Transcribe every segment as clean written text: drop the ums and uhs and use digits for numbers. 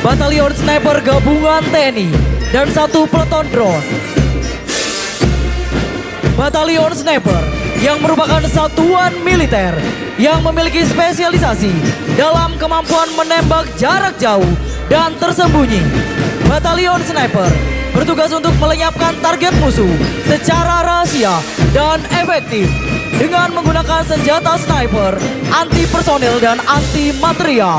Batalion Sniper Gabungan TNI, dan 1 peleton drone. Batalion Sniper yang merupakan satuan militer yang memiliki spesialisasi dalam kemampuan menembak jarak jauh dan tersembunyi. Batalion Sniper bertugas untuk melenyapkan target musuh secara rahasia dan efektif dengan menggunakan senjata sniper, anti personel dan anti material.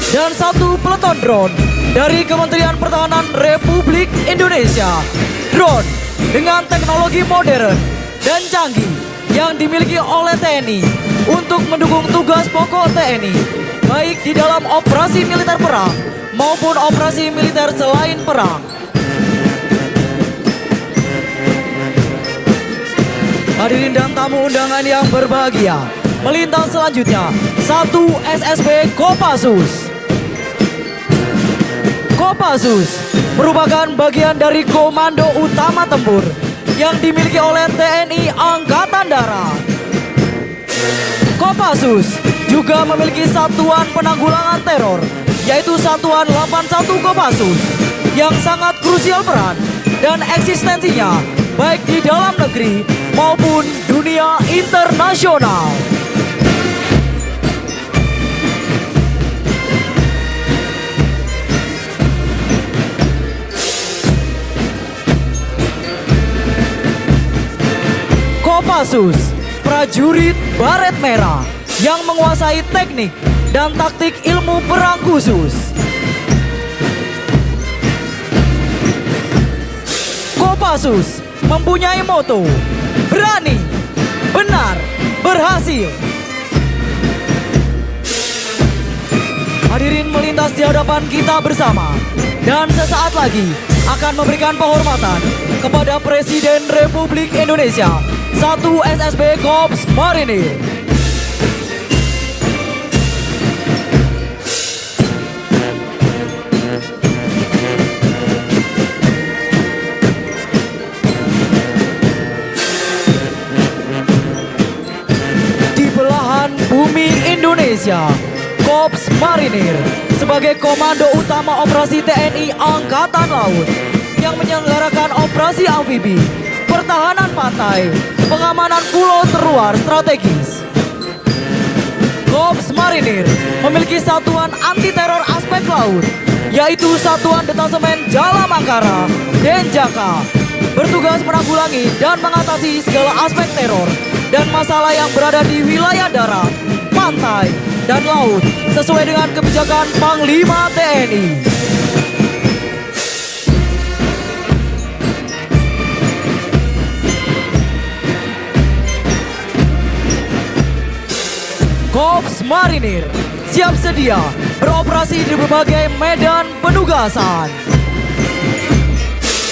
Dan 1 peleton drone dari Kementerian Pertahanan Republik Indonesia. Drone dengan teknologi modern dan canggih yang dimiliki oleh TNI untuk mendukung tugas pokok TNI, baik di dalam operasi militer perang maupun operasi militer selain perang. Hadirin dan tamu undangan yang berbahagia, melintas selanjutnya 1 SSB Kopassus. Kopassus merupakan bagian dari Komando Utama Tempur yang dimiliki oleh TNI Angkatan Darat. Kopassus juga memiliki satuan penanggulangan teror, yaitu Satuan 81 Kopassus, yang sangat krusial peran dan eksistensinya baik di dalam negeri maupun dunia internasional. Kopassus, prajurit baret merah yang menguasai teknik dan taktik ilmu perang khusus. Kopassus mempunyai moto, berani, benar, berhasil. Hadirin melintas di hadapan kita bersama, dan sesaat lagi akan memberikan penghormatan kepada Presiden Republik Indonesia, 1 SSB Korps Marinir. Di belahan bumi Indonesia, Korps Marinir sebagai Komando Utama Operasi TNI Angkatan Laut yang menyelenggarakan operasi amfibi, pertahanan pantai, pengamanan pulau terluar strategis. Korps Marinir memiliki satuan anti teror aspek laut, yaitu Satuan Detasemen Jala Mangkara, Denjaka, bertugas menanggulangi dan mengatasi segala aspek teror dan masalah yang berada di wilayah darat, pantai, dan laut sesuai dengan kebijakan Panglima TNI. Korps Marinir siap sedia beroperasi di berbagai medan penugasan.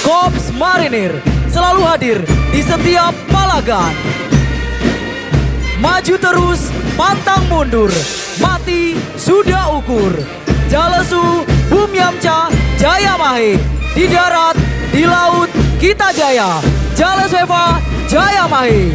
Korps Marinir selalu hadir di setiap palagan. Maju terus, pantang mundur, mati sudah ukur. Jalesu, Bumyamca, Jaya Mahe. Di darat, di laut, kita jaya. Jalesweva, Jaya Mahe.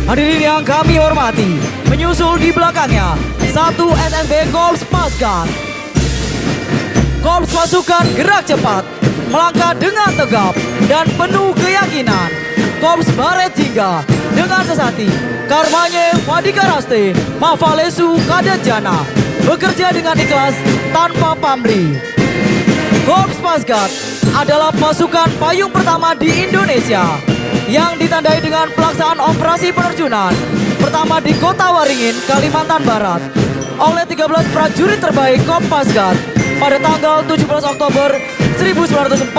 Hadirin yang kami hormati, menyusul di belakangnya 1 SSB Korps Pasgat. Korps Pasukan Gerak Cepat, melangkah dengan tegap dan penuh keyakinan. Korps Baret Jingga dengan sesati, Karmanye Fadikaraste, Mafalesu Kadet Jana, bekerja dengan ikhlas tanpa pamrih. Korps Pasgat adalah pasukan payung pertama di Indonesia yang ditandai dengan pelaksanaan operasi penerjunan pertama di Kota Waringin, Kalimantan Barat oleh 13 prajurit terbaik Korps Pasgat pada tanggal 17 Oktober 1947.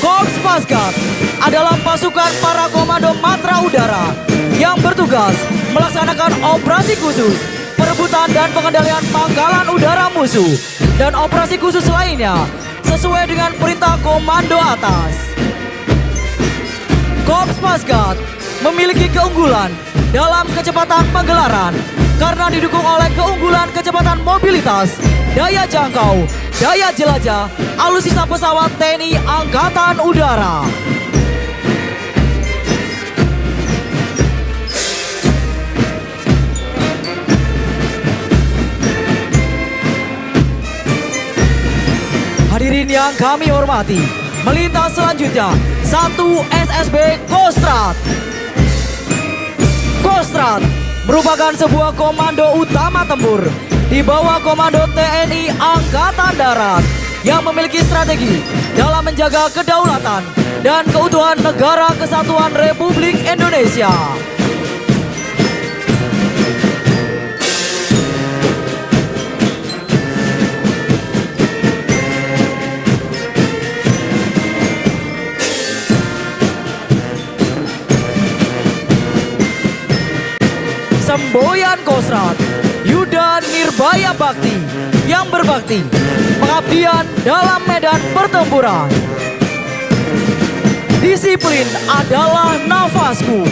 Korps Pasgat adalah pasukan para komando matra udara yang bertugas melaksanakan operasi khusus, perebutan dan pengendalian pangkalan udara musuh, dan operasi khusus lainnya sesuai dengan perintah komando atas. Korps Pasgat memiliki keunggulan dalam kecepatan penggelaran karena didukung oleh keunggulan kecepatan mobilitas daya jangkau, daya jelajah, alutsista pesawat TNI Angkatan Udara. Hadirin yang kami hormati, melintas selanjutnya 1 SSB Kostrad. Kostrad merupakan sebuah komando utama tempur di bawah komando TNI Angkatan Darat yang memiliki strategi dalam menjaga kedaulatan dan keutuhan Negara Kesatuan Republik Indonesia. Semboyan Kostrad, Yuda Nirbaya Bakti yang berbakti, pengabdian dalam medan pertempuran. Disiplin adalah nafasku,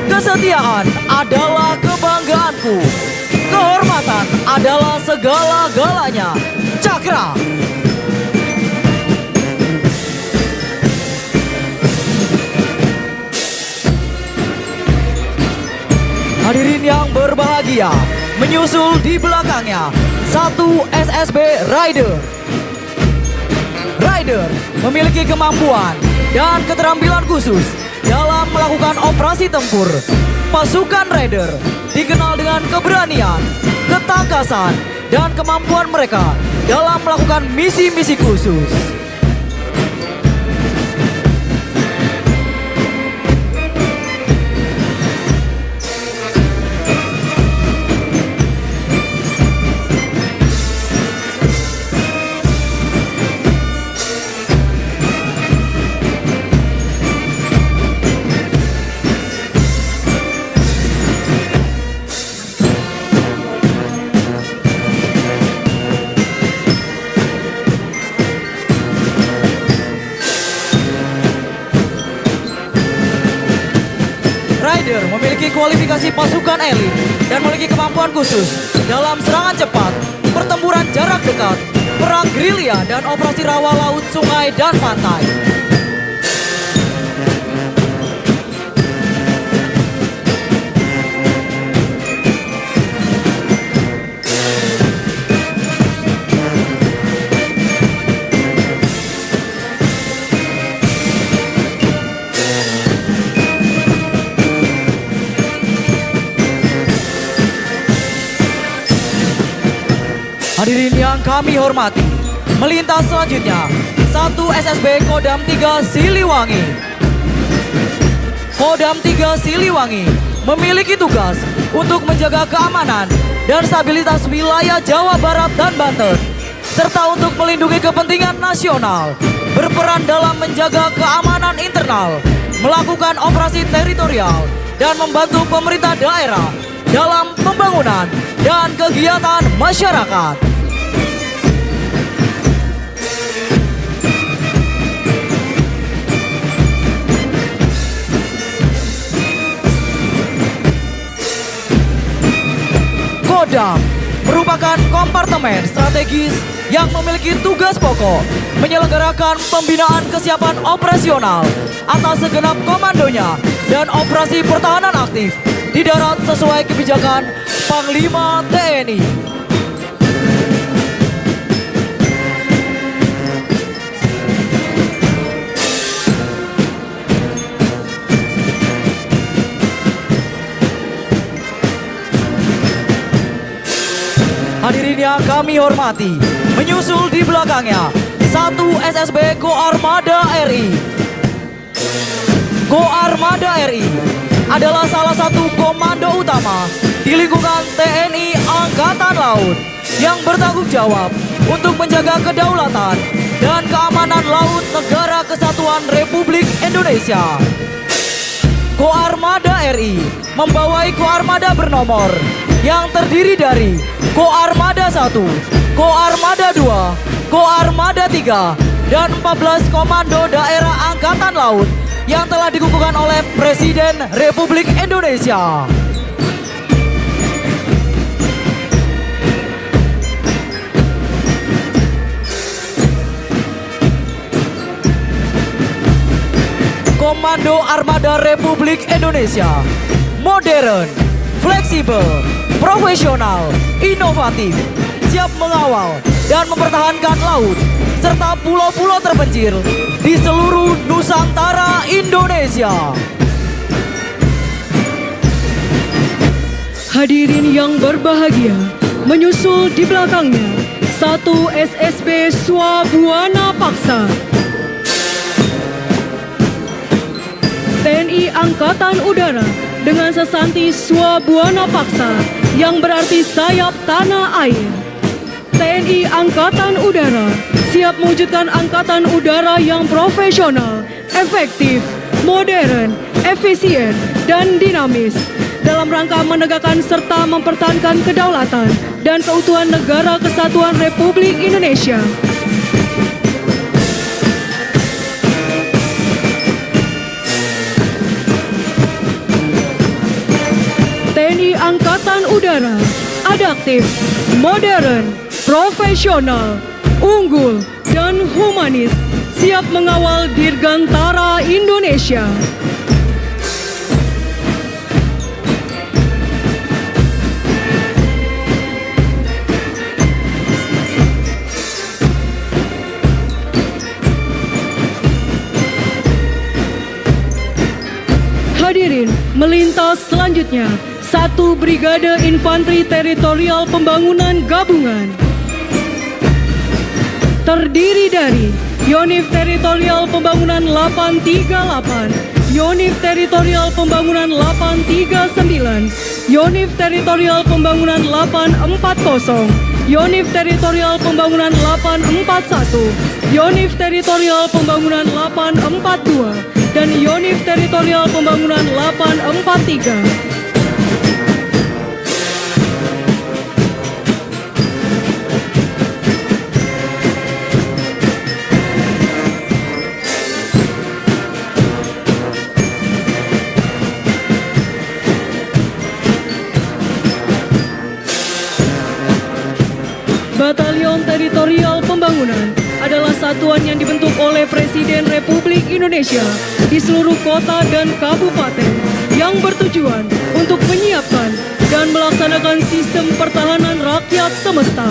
kesetiaan adalah kebanggaanku, kehormatan adalah segala-galanya. Cakra. Hadirin yang berbahagia, menyusul di belakangnya 1 SSB Raider. Raider memiliki kemampuan dan keterampilan khusus dalam melakukan operasi tempur. Pasukan Raider dikenal dengan keberanian, ketangkasan, dan kemampuan mereka dalam melakukan misi-misi khusus. Raider memiliki kualifikasi pasukan elit dan memiliki kemampuan khusus dalam serangan cepat, pertempuran jarak dekat, perang gerilya, dan operasi rawa laut, sungai, dan pantai. Hadirin yang kami hormati, melintas selanjutnya 1 SSB Kodam 3 Siliwangi. Kodam 3 Siliwangi memiliki tugas untuk menjaga keamanan dan stabilitas wilayah Jawa Barat dan Banten, serta untuk melindungi kepentingan nasional, berperan dalam menjaga keamanan internal, melakukan operasi teritorial, dan membantu pemerintah daerah dalam pembangunan dan kegiatan masyarakat. Kodam merupakan kompartemen strategis yang memiliki tugas pokok menyelenggarakan pembinaan kesiapan operasional atas segenap komandonya dan operasi pertahanan aktif di darat sesuai kebijakan Panglima TNI. Hadirin yang kami hormati, menyusul di belakangnya 1 SSB Koarmada RI. Koarmada RI adalah salah satu komando utama di lingkungan TNI Angkatan Laut yang bertanggung jawab untuk menjaga kedaulatan dan keamanan laut Negara Kesatuan Republik Indonesia. Koarmada RI membawai Koarmada bernomor yang terdiri dari Koarmada 1, Koarmada 2, Koarmada 3, dan 14 komando daerah Angkatan Laut yang telah dikukuhkan oleh Presiden Republik Indonesia. Komando Armada Republik Indonesia. Modern, fleksibel, profesional, inovatif, siap mengawal dan mempertahankan laut serta pulau-pulau terpencil di seluruh Nusantara Indonesia. Hadirin yang berbahagia, menyusul di belakangnya 1 SSB Swabuana Paksa. TNI Angkatan Udara dengan sesanti Swabuana Paksa yang berarti sayap tanah air. TNI Angkatan Udara siap mewujudkan angkatan udara yang profesional, efektif, modern, efisien, dan dinamis dalam rangka menegakkan serta mempertahankan kedaulatan dan keutuhan Negara Kesatuan Republik Indonesia. TNI Angkatan Udara adaptif, modern, profesional, unggul, dan humanis, siap mengawal Dirgantara Indonesia. Hadirin, melintas selanjutnya 1 Brigade Infanteri Teritorial Pembangunan Gabungan. Terdiri dari Yonif Teritorial Pembangunan 838, Yonif Teritorial Pembangunan 839, Yonif Teritorial Pembangunan 840, Yonif Teritorial Pembangunan 841, Yonif Teritorial Pembangunan 842, dan Yonif Teritorial Pembangunan 843. Batalion Teritorial Pembangunan adalah satuan yang dibentuk oleh Presiden Republik Indonesia di seluruh kota dan kabupaten yang bertujuan untuk menyiapkan dan melaksanakan sistem pertahanan rakyat semesta.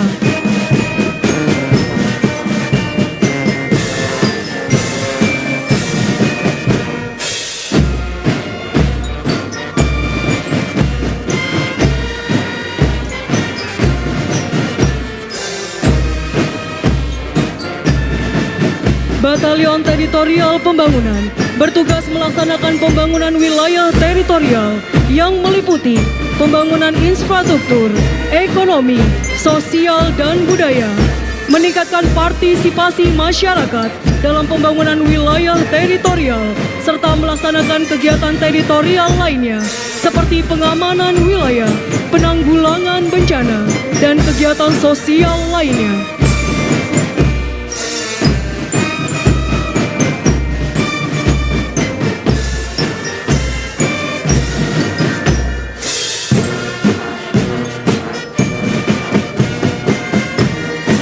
Batalion Teritorial Pembangunan bertugas melaksanakan pembangunan wilayah teritorial yang meliputi pembangunan infrastruktur, ekonomi, sosial, dan budaya, meningkatkan partisipasi masyarakat dalam pembangunan wilayah teritorial, serta melaksanakan kegiatan teritorial lainnya seperti pengamanan wilayah, penanggulangan bencana, dan kegiatan sosial lainnya.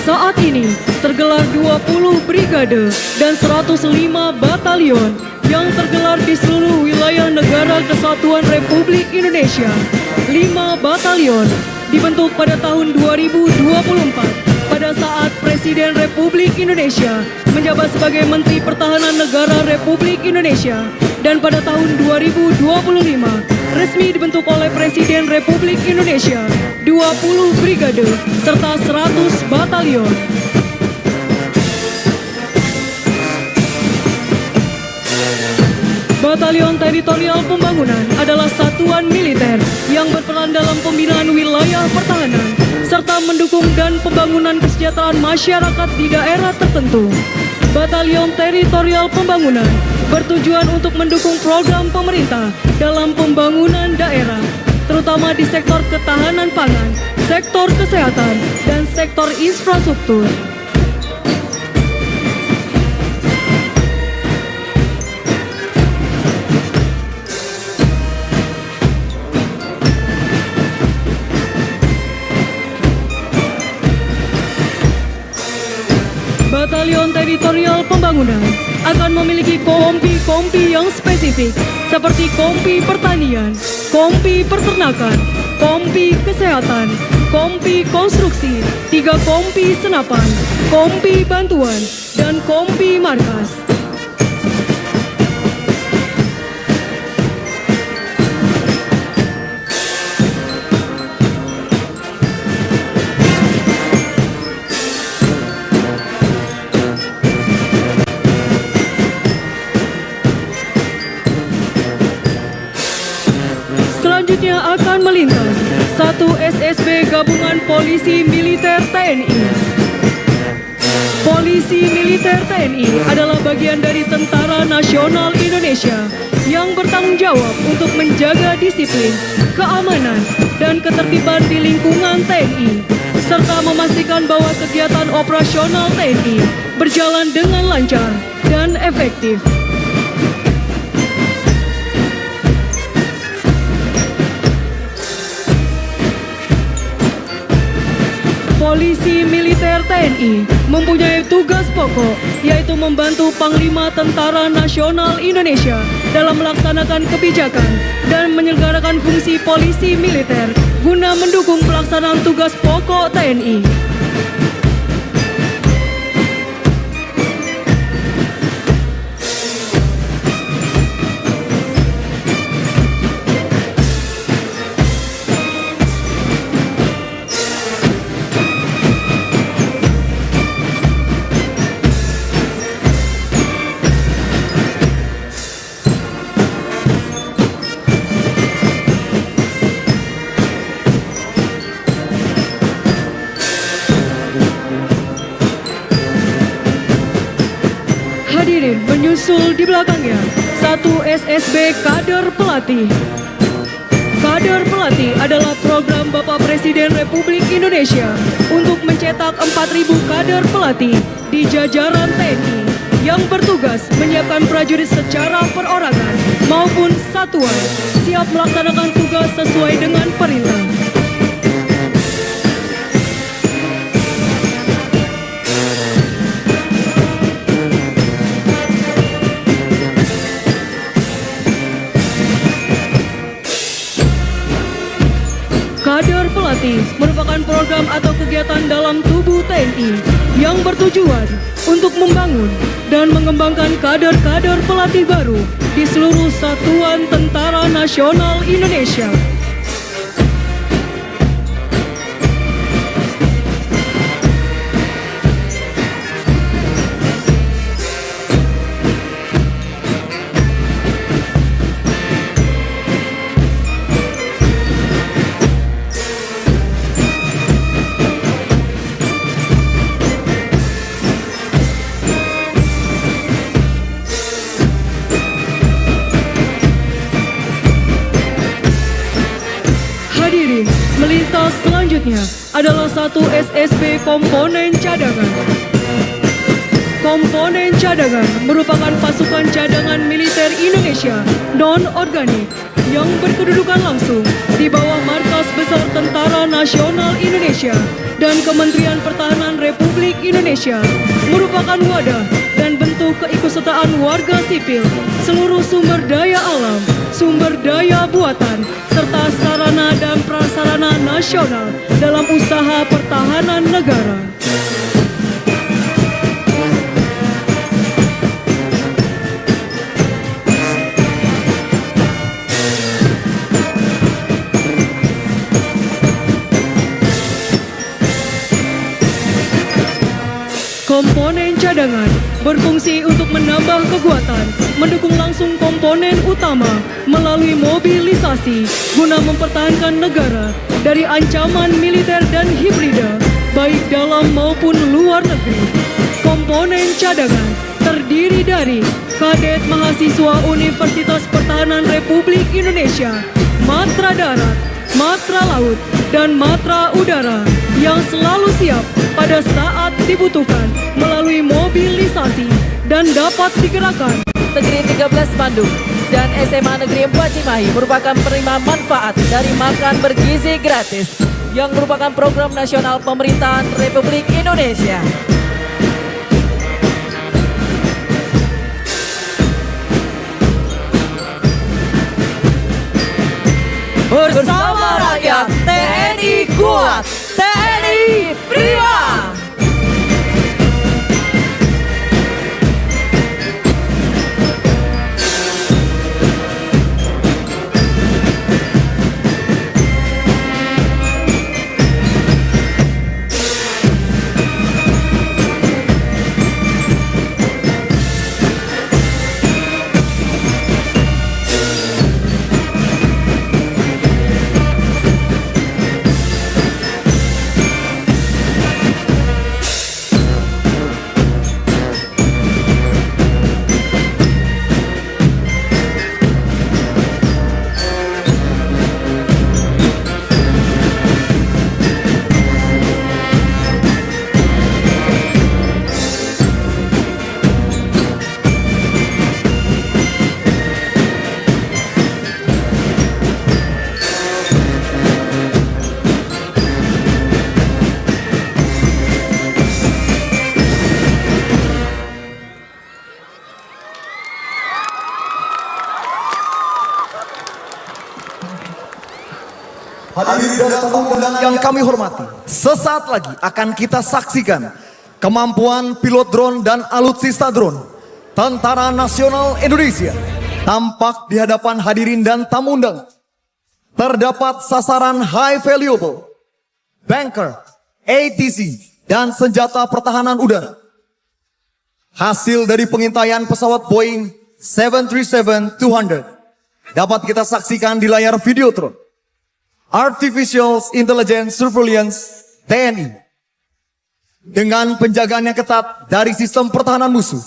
Saat ini tergelar 20 brigade dan 105 batalion yang tergelar di seluruh wilayah Negara Kesatuan Republik Indonesia. 5 batalion dibentuk pada tahun 2024 pada saat Presiden Republik Indonesia menjabat sebagai Menteri Pertahanan Negara Republik Indonesia, dan pada tahun 2025 resmi dibentuk oleh Presiden Republik Indonesia 20 brigade serta 100 batalion. Batalion Teritorial Pembangunan adalah satuan militer yang berperan dalam pembinaan wilayah pertahanan serta mendukung dan pembangunan kesejahteraan masyarakat di daerah tertentu. Batalion Teritorial Pembangunan bertujuan untuk mendukung program pemerintah dalam pembangunan daerah, terutama di sektor ketahanan pangan, sektor kesehatan, dan sektor infrastruktur. Batalion Teritorial Pembangunan akan memiliki kompi-kompi yang spesial spesifik seperti kompi pertanian, kompi peternakan, kompi kesehatan, kompi konstruksi, 3 kompi senapan, kompi bantuan, dan kompi markas. Selanjutnya akan melintas 1 SSB Gabungan Polisi Militer TNI. Polisi Militer TNI adalah bagian dari Tentara Nasional Indonesia yang bertanggung jawab untuk menjaga disiplin, keamanan, dan ketertiban di lingkungan TNI, serta memastikan bahwa kegiatan operasional TNI berjalan dengan lancar dan efektif. Polisi Militer TNI mempunyai tugas pokok, yaitu membantu Panglima Tentara Nasional Indonesia dalam melaksanakan kebijakan dan menyelenggarakan fungsi polisi militer guna mendukung pelaksanaan tugas pokok TNI. Hadirin, menyusul di belakangnya 1 SSB Kader Pelatih. Kader Pelatih adalah program Bapak Presiden Republik Indonesia untuk mencetak 4.000 kader pelatih di jajaran TNI yang bertugas menyiapkan prajurit secara perorangan maupun satuan siap melaksanakan tugas sesuai dengan perintah. Kader Pelatih merupakan program atau kegiatan dalam tubuh TNI yang bertujuan untuk membangun dan mengembangkan kader-kader pelatih baru di seluruh satuan Tentara Nasional Indonesia. Hadirin, melintas selanjutnya adalah 1 SSB Komponen Cadangan. Komponen cadangan merupakan pasukan cadangan militer Indonesia non-organik yang berkedudukan langsung di bawah Markas Besar Tentara Nasional Indonesia dan Kementerian Pertahanan Republik Indonesia, merupakan wadah dan bentuk keikutsertaan warga sipil, seluruh sumber daya alam, sumber daya buatan, serta sarana dan prasarana nasional dalam usaha pertahanan negara. Komponen cadangan berfungsi untuk menambah kekuatan, mendukung langsung komponen utama melalui mobilisasi guna mempertahankan negara dari ancaman militer dan hibrida, baik dalam maupun luar negeri. Komponen cadangan terdiri dari kadet mahasiswa Universitas Pertahanan Republik Indonesia, Matra Darat, Matra Laut, dan Matra Udara yang selalu siap pada saat dibutuhkan melalui mobilisasi dan dapat digerakkan. Negeri 13 Bandung dan SMA Negeri 4 Cimahi merupakan penerima manfaat dari makan bergizi gratis yang merupakan program nasional pemerintahan Republik Indonesia. kuat TNI Prima. Hadirin dan tamu undangan yang kami hormati, sesaat lagi akan kita saksikan kemampuan pilot drone dan alutsista drone Tentara Nasional Indonesia tampak di hadapan hadirin dan tamu undangan. Terdapat sasaran high valuable, bunker, ATC, dan senjata pertahanan udara. Hasil dari pengintaian pesawat Boeing 737-200 dapat kita saksikan di layar Videotron. Artificial Intelligence Surveillance TNI dengan penjagaan yang ketat dari sistem pertahanan musuh,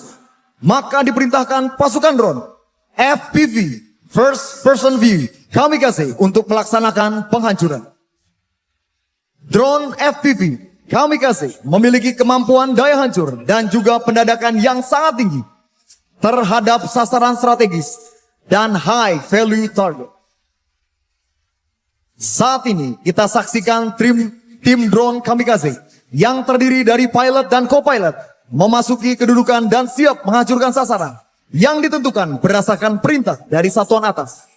maka diperintahkan pasukan drone FPV First Person View Kamikaze untuk melaksanakan penghancuran. Drone FPV Kamikaze memiliki kemampuan daya hancur dan juga pendadakan yang sangat tinggi terhadap sasaran strategis dan high value target. Saat ini kita saksikan tim drone Kamikaze yang terdiri dari pilot dan co-pilot memasuki kedudukan dan siap menghancurkan sasaran yang ditentukan berdasarkan perintah dari satuan atas.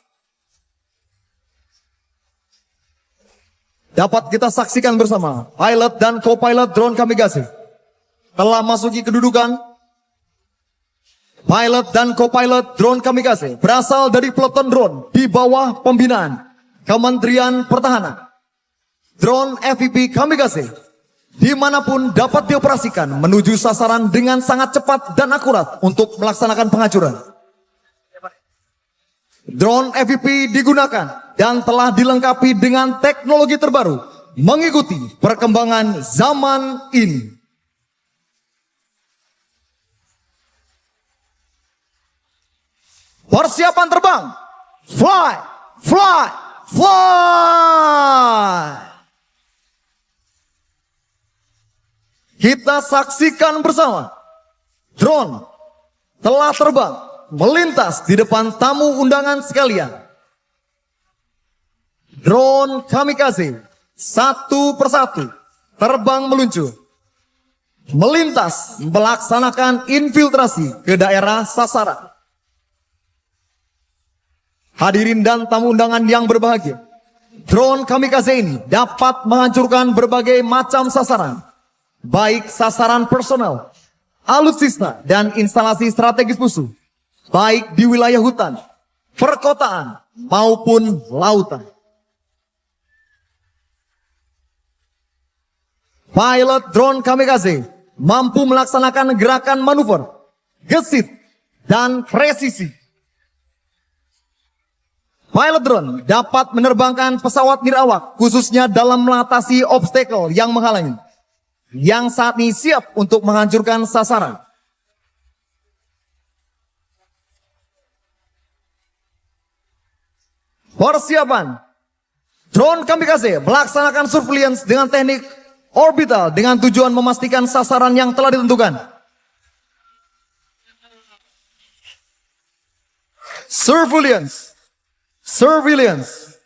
Dapat kita saksikan bersama pilot dan co-pilot drone Kamikaze telah masuki kedudukan. Pilot dan co-pilot drone Kamikaze berasal dari peloton drone di bawah pembinaan Kementerian Pertahanan. Drone FPV Kamikaze dimanapun dapat dioperasikan menuju sasaran dengan sangat cepat dan akurat untuk melaksanakan penghancuran. Drone FPV digunakan dan telah dilengkapi dengan teknologi terbaru mengikuti perkembangan zaman ini. Persiapan terbang, fly, fly. Fly. Kita saksikan bersama drone telah terbang melintas di depan tamu undangan sekalian. Drone Kamikaze satu persatu terbang meluncur, melintas melaksanakan infiltrasi ke daerah sasaran. Hadirin dan tamu undangan yang berbahagia, drone Kamikaze ini dapat menghancurkan berbagai macam sasaran, baik sasaran personal, alutsista, dan instalasi strategis musuh, baik di wilayah hutan, perkotaan, maupun lautan. Pilot drone Kamikaze mampu melaksanakan gerakan manuver, gesit, dan presisi. Pilot drone dapat menerbangkan pesawat nirawak khususnya dalam mengatasi obstacle yang menghalangi, yang saat ini siap untuk menghancurkan sasaran. Persiapan. Drone Kamikaze melaksanakan surveillance dengan teknik orbital dengan tujuan memastikan sasaran yang telah ditentukan. Surveillance. Surveillance.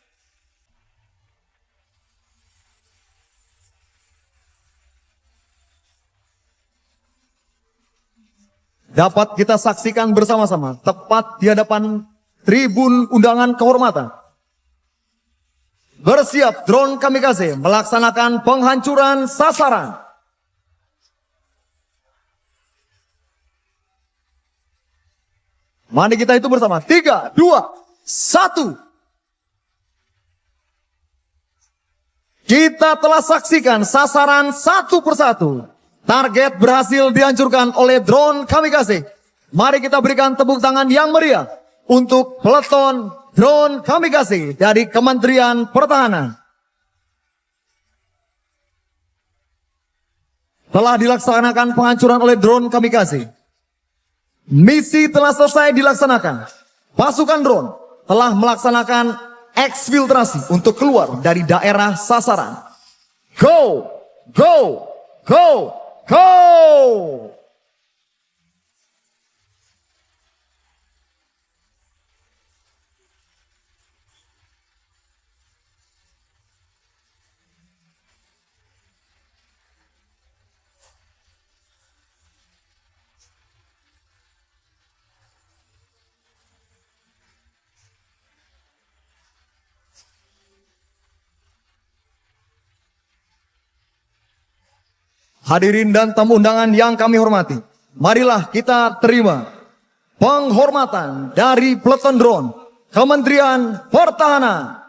Dapat kita saksikan bersama-sama tepat di hadapan tribun undangan kehormatan. Bersiap drone kamikaze melaksanakan penghancuran sasaran. Mari kita itu bersama. 3, 2, 1. Kita telah saksikan sasaran satu persatu. Target berhasil dihancurkan oleh drone kamikaze. Mari kita berikan tepuk tangan yang meriah untuk peleton drone kamikaze dari Kementerian Pertahanan. Telah dilaksanakan penghancuran oleh drone kamikaze. Misi telah selesai dilaksanakan. Pasukan drone telah melaksanakan eksfiltrasi untuk keluar dari daerah sasaran. Go! Go! Go! Go! Hadirin dan tamu undangan yang kami hormati, marilah kita terima penghormatan dari peleton drone Kementerian Pertahanan.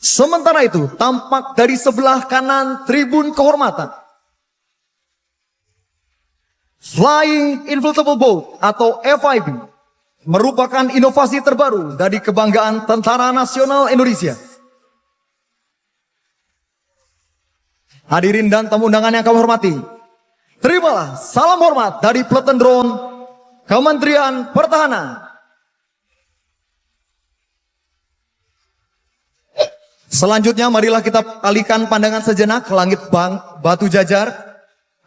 Sementara itu, tampak dari sebelah kanan tribun kehormatan, Flying Inflatable Boat atau FIB merupakan inovasi terbaru dari kebanggaan Tentara Nasional Indonesia. Hadirin dan tamu undangan yang kami hormati, terimalah salam hormat dari peleton drone Kementerian Pertahanan. Selanjutnya marilah kita alihkan pandangan sejenak ke langit Batu Jajar.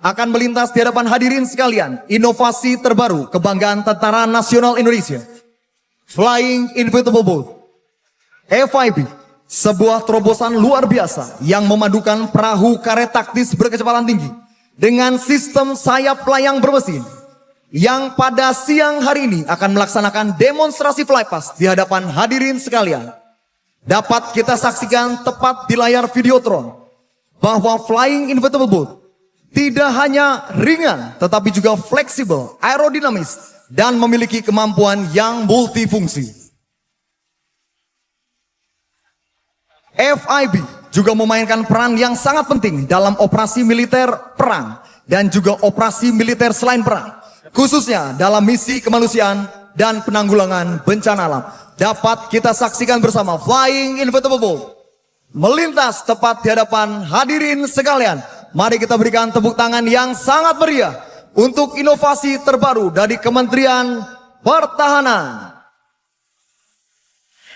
Akan melintas di hadapan hadirin sekalian inovasi terbaru kebanggaan Tentara Nasional Indonesia, Flying Inflatable Boat FIB, sebuah terobosan luar biasa yang memadukan perahu karet taktis berkecepatan tinggi dengan sistem sayap layang bermesin yang pada siang hari ini akan melaksanakan demonstrasi flypast di hadapan hadirin sekalian. Dapat kita saksikan tepat di layar Videotron bahwa Flying Inflatable Boat tidak hanya ringan, tetapi juga fleksibel, aerodinamis, dan memiliki kemampuan yang multifungsi. FIB juga memainkan peran yang sangat penting dalam operasi militer perang dan juga operasi militer selain perang, khususnya dalam misi kemanusiaan dan penanggulangan bencana alam. Dapat kita saksikan bersama Flying Inflatable Boat melintas tepat di hadapan hadirin sekalian. Mari kita berikan tepuk tangan yang sangat meriah untuk inovasi terbaru dari Kementerian Pertahanan.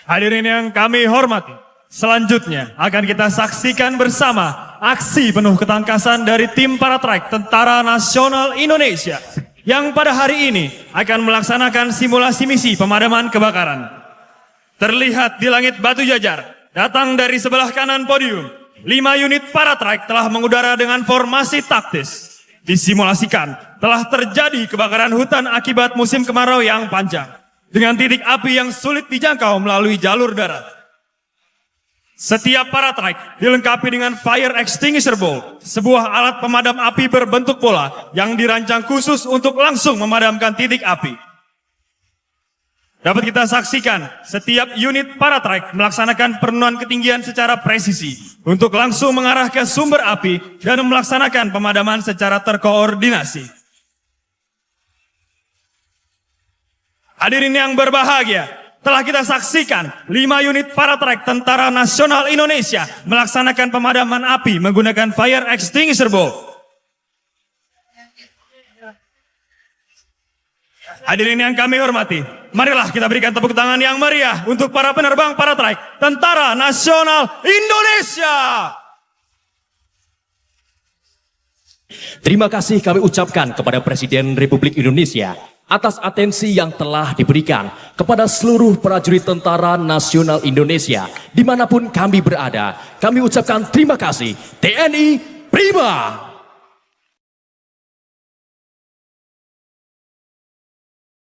Hadirin yang kami hormati, selanjutnya akan kita saksikan bersama aksi penuh ketangkasan dari tim Paratrike Tentara Nasional Indonesia yang pada hari ini akan melaksanakan simulasi misi pemadaman kebakaran. Terlihat di langit Batu Jajar, datang dari sebelah kanan podium, 5 unit Paratrike telah mengudara dengan formasi taktis. Disimulasikan telah terjadi kebakaran hutan akibat musim kemarau yang panjang dengan titik api yang sulit dijangkau melalui jalur darat. Setiap Paratrike dilengkapi dengan Fire Extinguisher Bolt, sebuah alat pemadam api berbentuk bola yang dirancang khusus untuk langsung memadamkan titik api. Dapat kita saksikan setiap unit Paratrike melaksanakan penurunan ketinggian secara presisi untuk langsung mengarah ke sumber api dan melaksanakan pemadaman secara terkoordinasi. Hadirin yang berbahagia, telah kita saksikan 5 unit Paratrike Tentara Nasional Indonesia melaksanakan pemadaman api menggunakan Fire Extinguisher Bolt. Hadirin yang kami hormati, marilah kita berikan tepuk tangan yang meriah untuk para penerbang Paratrike Tentara Nasional Indonesia. Terima kasih kami ucapkan kepada Presiden Republik Indonesia atas atensi yang telah diberikan kepada seluruh prajurit Tentara Nasional Indonesia dimanapun kami berada. Kami ucapkan terima kasih. TNI Prima!